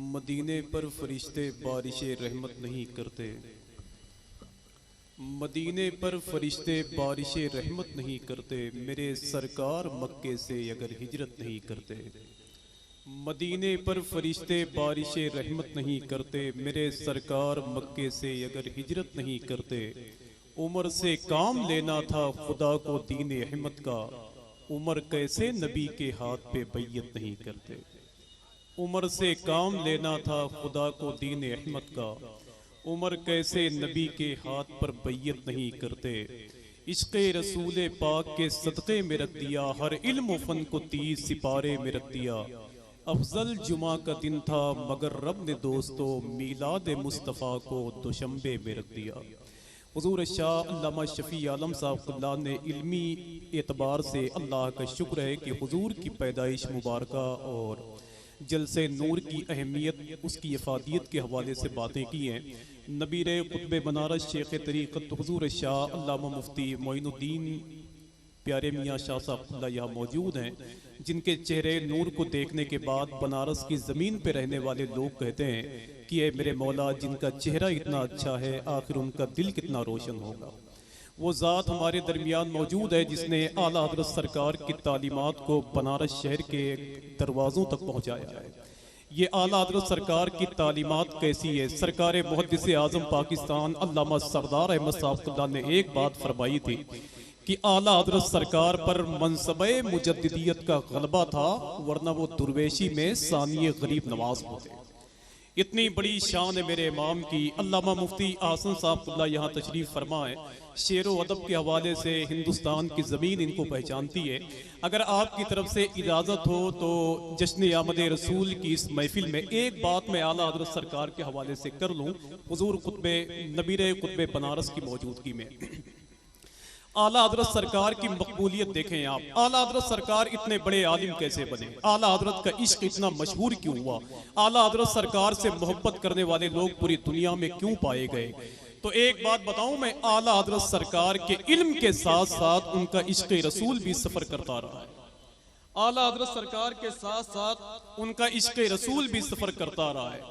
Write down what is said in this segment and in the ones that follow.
मदीने पर फरिश्ते बारिशे रहमत नहीं करते। मदीने पर फरिश्ते बारिशे रहमत नहीं करते। मेरे सरकार मक्के से अगर हिजरत नहीं करते। मदीने पर फरिश्ते बारिशे रहमत नहीं करते। मेरे सरकार मक्के से अगर हिजरत नहीं करते। उमर से काम लेना था खुदा को दीन अहमद का। उमर कैसे नबी के हाथ पे बैयत नहीं करते। उमर से काम लेना था खुदा को दीन अहमद का। उमर कैसे नबी के हाथ पर बैयत नहीं करते। इश्क़े रसूल पाक के सदक़े में रख दिया। हर इल्म फन को 30 सिपारे में रख दिया। अफजल जुमा का दिन था मगर रब ने दोस्तों मीलाद मुस्तफ़ा को दुशंबे में रख दिया। हुज़ूर शाह अल्लामा शफ़ी आलम साहब ने इल्मी एतबार से अल्लाह का शुक्र है कि हुज़ूर की पैदाइश मुबारका और जलसे नूर की अहमियत उसकी अफादियत के हवाले से बातें की हैं। नबीर क़ुत्ब बनारस शेख तरीक़त हुज़ूर शाह अल्लामा मुफ्ती मोइनुद्दीन प्यारे मियाँ शाह साहब यहाँ मौजूद हैं, जिनके चेहरे नूर को देखने के बाद बनारस की ज़मीन पर रहने वाले लोग कहते हैं कि ए मेरे मौला, जिनका चेहरा इतना अच्छा है आखिर उनका दिल कितना रोशन होगा। वो ज़ात हमारे दरमियान मौजूद है जिसने आला हज़रत सरकार की तालीमात को बनारस शहर के दरवाज़ों तक पहुँचाया है। ये आला हज़रत सरकार की तालीमात कैसी है। सरकार मुहद्दिस आज़म पाकिस्तान अल्लामा सरदार अहमद साहब ने एक बात फरमाई थी कि आला हज़रत सरकार पर मनसबे मुजद्दिदियत का गलबा था, वरना वो दुर्वेशी में सानिए गरीब नवाज होते। इतनी बड़ी शान है मेरे इमाम की। अल्लामा मुफ्ती आसन साहब यहाँ तशरीफ़ फरमाए। शेर व अदब के हवाले से हिंदुस्तान की ज़मीन इनको पहचानती है। अगर आपकी तरफ से इजाज़त हो तो जश्न आमद रसूल की इस महफिल में एक बात मैं आला हज़रत सरकार के हवाले से कर लूँ। हुज़ूर नबीर क़ुत्ब बनारस की मौजूदगी में आला हज़रत सरकार की मकबूलियत देखें आप। आला हज़रत सरकार इतने बड़े आलिम कैसे बने। आला हज़रत का इश्क इतना मशहूर क्यों हुआ। आला हज़रत सरकार से मोहब्बत करने वाले लोग पूरी दुनिया में क्यों पाए गए। तो एक बात बताऊं मैं, आला हज़रत सरकार के इल्म के साथ साथ उनका इश्क रसूल भी सफ़र करता रहा है। आला हज़रत सरकार के साथ साथ उनका इश्क रसूल भी सफ़र करता रहा है।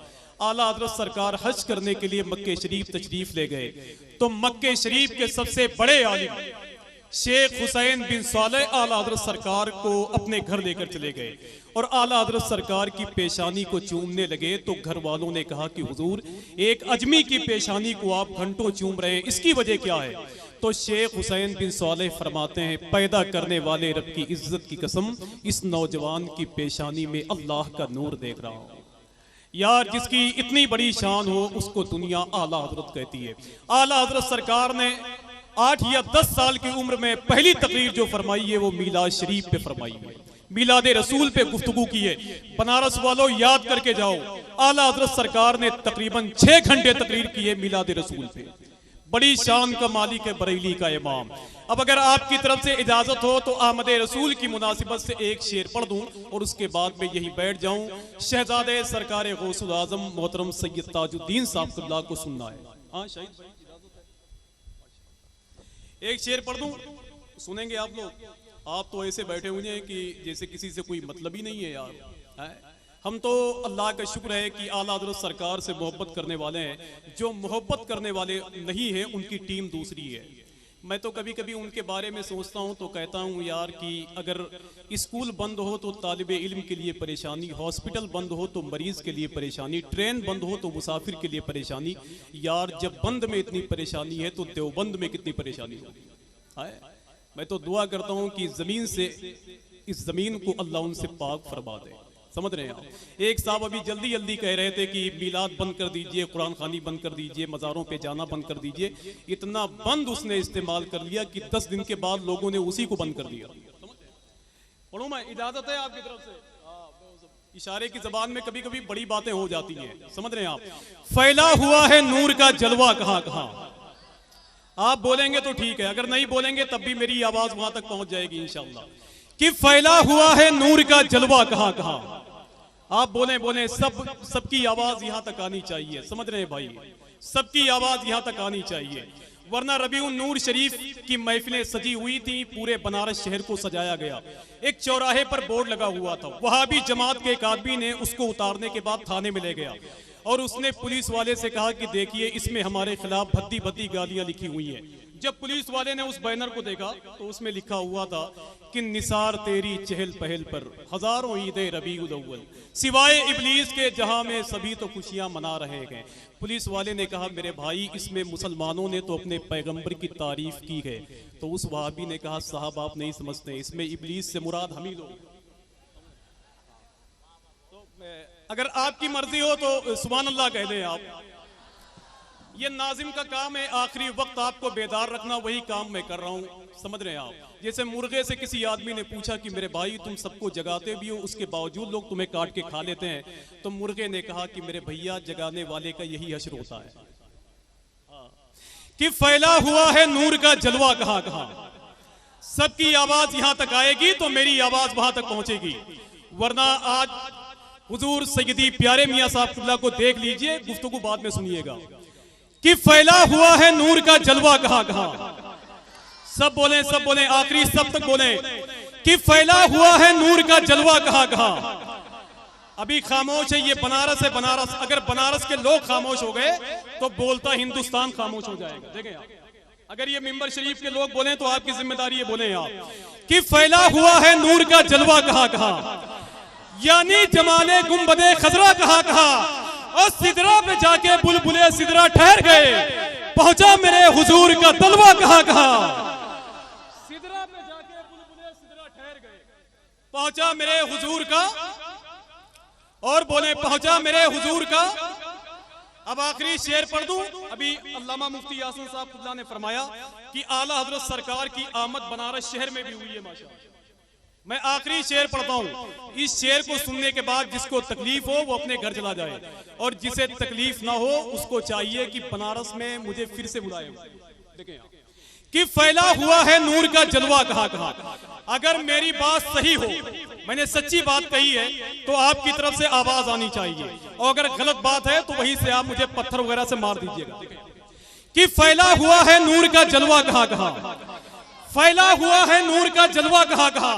आला हज़रत सरकार हज करने के लिए मक्के शरीफ तशरीफ ले गए तो मक्के शरीफ के सबसे बड़े आलिम शेख हुसैन बिन सालेह आला हज़रत सरकार को अपने घर लेकर चले गए और आला हज़रत सरकार की पेशानी को चूमने लगे तो घर वालों ने कहा कि हुजूर, एक अजमी की पेशानी को आप घंटों चूम रहे हैं, इसकी वजह क्या है। तो शेख हुसैन बिन सालेह फरमाते हैं, पैदा करने वाले रब की इज्जत की कसम, इस नौजवान की पेशानी में अल्लाह का नूर देख रहा हूँ। यार, जिसकी इतनी बड़ी शान हो उसको दुनिया आला हज़रत कहती है। आला हज़रत सरकार ने 8 या 10 साल की उम्र में पहली तकरीर जो फरमाई है वो मीलाद शरीफ पे फरमाई है, मीलाद रसूल पे गुफ्तगू की है। बनारस वालों याद करके जाओ, आला हज़रत सरकार ने तकरीबन 6 घंटे तकरीर की है मीलाद रसूल पे। बड़ी शान का मालिक है बरेली का इमाम। अब अगर आपकी तरफ से इजाजत हो तो आमद रसूल की मुनासिबत से एक शेर पढ़ दूं और उसके बाद में यही बैठ जाऊं। शहजादे सरकार गौसुल आजम मोहतरम सैयद ताजुद्दीन साहब को सुनना है। हाँ शहीद भाई, एक शेर पढ़ दूं, सुनेंगे आप लोग। आप तो ऐसे बैठे हुए हैं कि जैसे किसी से कोई मतलब ही नहीं है यार है? हम तो अल्लाह का शुक्र है कि आला हज़रत सरकार से मोहब्बत करने वाले हैं। जो मोहब्बत करने वाले नहीं हैं उनकी टीम दूसरी है। मैं तो कभी कभी उनके बारे में सोचता हूँ तो कहता हूँ यार कि अगर स्कूल बंद हो तो तालिबे इल्म के लिए परेशानी, हॉस्पिटल बंद हो तो मरीज़ के लिए परेशानी, ट्रेन बंद हो तो मुसाफिर के लिए परेशानी। यार, जब बंद में इतनी परेशानी है तो देवबंद में कितनी परेशानी होगी। मैं तो दुआ करता हूँ कि ज़मीन से इस ज़मीन को अल्लाह उनसे पाक फरमा दे। समझ रहे हैं आप। एक साहब अभी जल्दी जल्दी कह रहे थे कि मीलाद बंद कर दीजिए, कुरान खानी बंद कर दीजिए, मज़ारों पे जाना बंद कर दीजिए। इतना बंद उसने इस्तेमाल कर लिया कि 10 दिन के बाद लोगों ने उसी को बंद कर दिया। पढ़ो, मैं इजाजत है आपकी तरफ से। इशारे की जबान में कभी कभी बड़ी बातें हो जाती हैं, समझ रहे हैं आप। फैला हुआ है नूर का जलवा कहाँ कहाँ। आप बोलेंगे तो ठीक है, अगर नहीं बोलेंगे तब भी मेरी आवाज वहां तक पहुंच जाएगी इंशाअल्लाह। कि फैला हुआ है नूर का जलवा कहाँ कहाँ। आप बोले बोले सबकी आवाज यहां तक आनी चाहिए। समझ रहे हैं भाई, सबकी आवाज यहां तक आनी चाहिए। वरना रबीउन नूर शरीफ की महफिलें सजी हुई थी, पूरे बनारस शहर को सजाया गया। एक चौराहे पर बोर्ड लगा हुआ था, वहाबी जमात के एक आदमी ने उसको उतारने के बाद थाने में ले गया और उसने पुलिस वाले से कहा कि देखिए इसमें हमारे खिलाफ भद्दी भद्दी गालियां लिखी हुई हैं। जब पुलिस वाले ने उस बैनर को देखा तो उसमें लिखा हुआ था कि निसार तेरी चहल पहल पर हजारों ईद रबीउल अव्वल, सिवाय इब्लीस के जहां में सभी तो खुशियां मना रहे हैं। पुलिस वाले ने कहा मेरे भाई इसमें मुसलमानों ने तो अपने पैगंबर की तारीफ की है। तो उस वहाबी ने कहा साहब आप नहीं समझते, इसमें इब्लीस से मुराद हम ही लोग। अगर आपकी मर्जी हो तो सुभान अल्लाह कह दें आप। ये नाजिम का काम है, आखिरी वक्त आपको बेदार रखना, वही काम मैं कर रहा हूँ, समझ रहे हैं आप। जैसे मुर्गे से किसी आदमी ने पूछा कि मेरे भाई तुम सबको जगाते भी हो, उसके बावजूद लोग तुम्हें काट के खा लेते हैं, तो मुर्गे ने कहा कि मेरे भैया जगाने वाले का यही हश्र होता है कि फैला हुआ है नूर का जलवा कहां कहां, सबकी आवाज यहां तक आएगी तो मेरी आवाज वहां तक पहुंचेगी। वरना आज हुजूर सैयदी प्यारे मियां साहब को देख लीजिए, गुफ्तगू बाद में सुनिएगा कि फैला हुआ है नूर का जलवा कहां कहां। सब बोले आखिरी सब तक बोले कि फैला हुआ है नूर का जलवा कहां कहां। अभी खामोश है ये बनारस है, बनारस। अगर बनारस के लोग खामोश हो गए तो बोलता हिंदुस्तान खामोश हो जाएगा। देखें आप, अगर ये मिंबर शरीफ के लोग बोले तो आपकी जिम्मेदारी है बोले आप कि फैला हुआ है नूर का जलवा कहां कहां, यानी जमाले गुंबदे खजरा कहां कहां, और सिदरा पे जाके बुलबुले सिदरा ठहर गए, पहुंचा मेरे हुजूर का तलवा कहां कहां। सिदरा पे जाके बुलबुले सिदरा ठहर गए, पहुंचा मेरे हुजूर का, और बोले पहुंचा मेरे हुजूर का। अब आखिरी शेर पढ़ दूं। अभी अल्लामा मुफ्ती यासीन साहब ने फरमाया कि आला हजरत सरकार की आमद बनारस शहर में भी हुई है माशाअल्लाह। मैं आखिरी शेर पढ़ता हूं, इस शेर को सुनने के बाद जिसको तकलीफ हो वो अपने घर चला जाए, और जिसे तकलीफ ना हो उसको चाहिए कि बनारस में मुझे फिर से बुलाए। देखें कि फैला हुआ है नूर का जलवा कहां कहां। अगर मेरी बात सही हो, मैंने सच्ची बात कही है, तो आपकी तरफ से आवाज आनी चाहिए, और अगर गलत बात है तो वहीं से आप मुझे पत्थर वगैरह से मार दीजिएगा। कि फैला हुआ है नूर का जलवा कहां कहां, फैला हुआ है नूर का जलवा कहां कहां,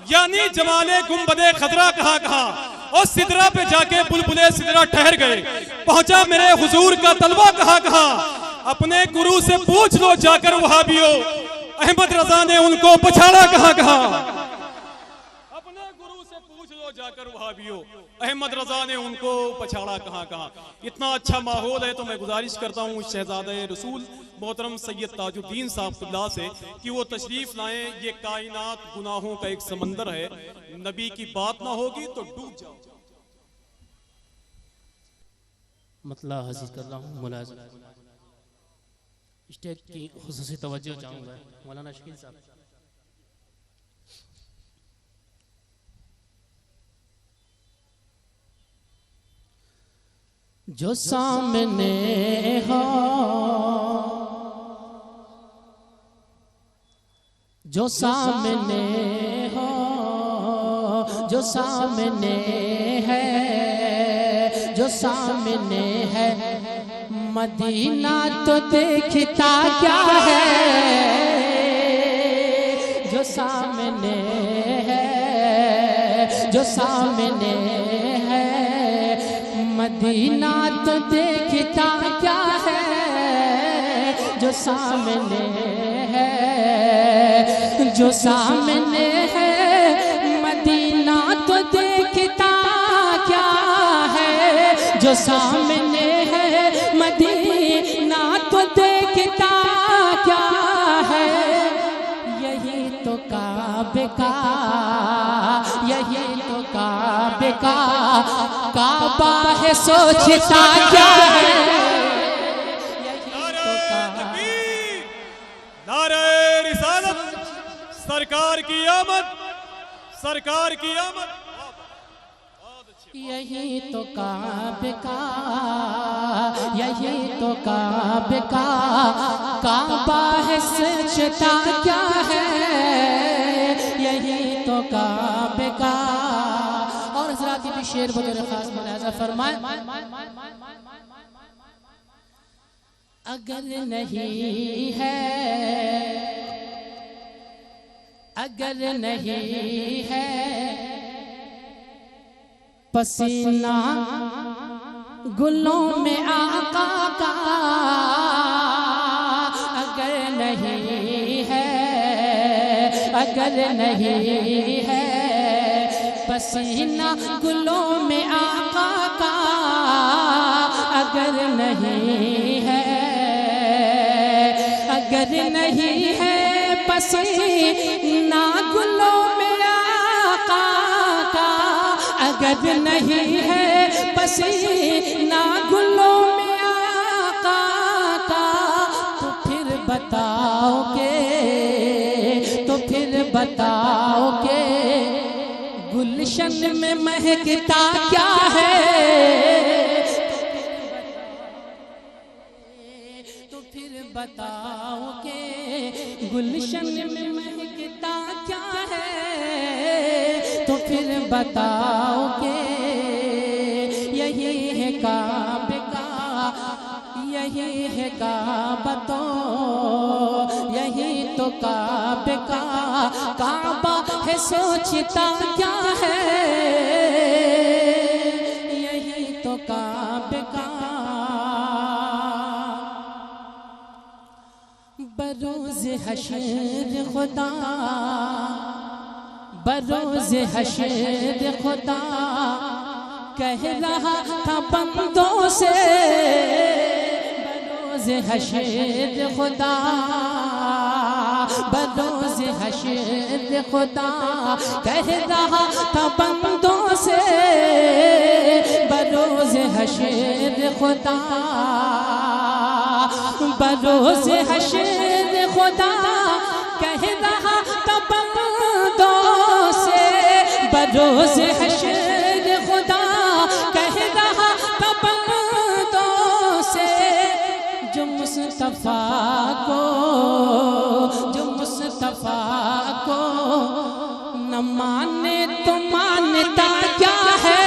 यानी जमाले गुंबदे खतरा कहां कहां, और सिदरा पे जाके बुलबुले सिदरा ठहर गए, पहुंचा मेरे हुजूर का तलवा कहां कहां। अपने गुरु से पूछ लो जाकर वहाबियों, अहमद रजा ने उनको पछाड़ा कहां कहां। अपने गुरु से पूछ लो जाकर वहाबियों, अहमद रजा ने उनको पछाड़ा कहां कहां। इतना अच्छा माहौल है तो मैं गुजारिश करता हूं शहजादे रसूल मोहतरम सैयद ताजुद्दीन साहब से कि वो तशरीफ लाएं। ये कायनात गुनाहों का एक समंदर है, नबी की बात ना होगी तो डूब जाओ। मतलब हाजिर कर रहा हूँ मुलाज़िम स्टेज की खुसूसी तवज्जो चाहूँगा मौलाना शकील साहब। जो सामने हो, जो सामने हो, जो सामने है, जो सामने है, मदीना तो देखता क्या है। जो सामने है, जो सामने है, मदीना तो देखता क्या है। जो सामने है, जो सामने है, मदीना तो देखता क्या है। जो सामने है, मदीना तो देखता क्या है। यही तो काबे का, यही तो काबे का काबा है, सोचता क्या है। नारे रिसालत, सरकार की आमद, सरकार की आमद। यही तो काबे का, यही तो काबे का काबा है, सोचता क्या है। यही तो काबे का। और हज़रात भी शेर बगैर खास मुलाज़ा फरमाए। अगर नहीं है, अगर नहीं है पसीना गुलों में आका का, अगर नहीं है, अगर नहीं है पसीना गुलों में आका का, अगर नहीं है, अगर नहीं है पसीना गुलों में आका का, अगर नहीं है पसीना गुलों में आका का, तो फिर बताओगे, तो फिर बताओगे गुलशन में महकता क्या है, तो फिर बताओगे गुलशन में महकता क्या है, तो फिर बताओगे यही है काबे का, यही है काबा, तो यही तो काबे का काबा है, सोचता क्या है, यही तो काबे का। बरोज़ हश्र खुदा, बरोज़ हश्र खुदा कह रहा था बंदों से, बरोज़ हश्र खुदा, बरोज़ हश्र खुदा कह रहा था बंदों से, बरोज़ हश्र खुदा, बरोज़ हश्र खुदा कह रहा था बंदों से, बरोज़ हश्र खुदा कह रहा था बंदों से, जो मुस्तफ़ा को, जो मुस्तफ़ा को न माने तो मानता क्या है,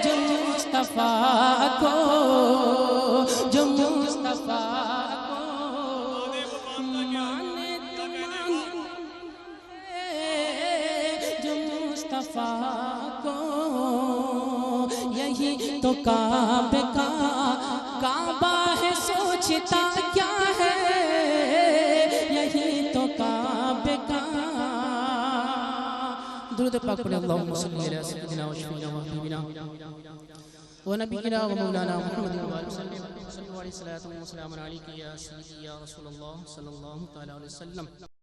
जो मुस्तफ़ा को, जो मुस्तफ़ा को माने तो माने, जो मुस्तफ़ा को, यही तो काबे का काबा है, सोचता क्या है, यही तो काबे का। दुरूद पाक पढ़े अल्लाहुम्मा सल्ली अला सय्यिदिना व शफीना व हबीबिना व नबीना व मौलाना मुहम्मद व आलिहि वसल्लम, सल्लल्लाहु अलैहि वसल्लम, या सय्यदी या रसूलल्लाह सल्लल्लाहु तआला अलैहि वसल्लम।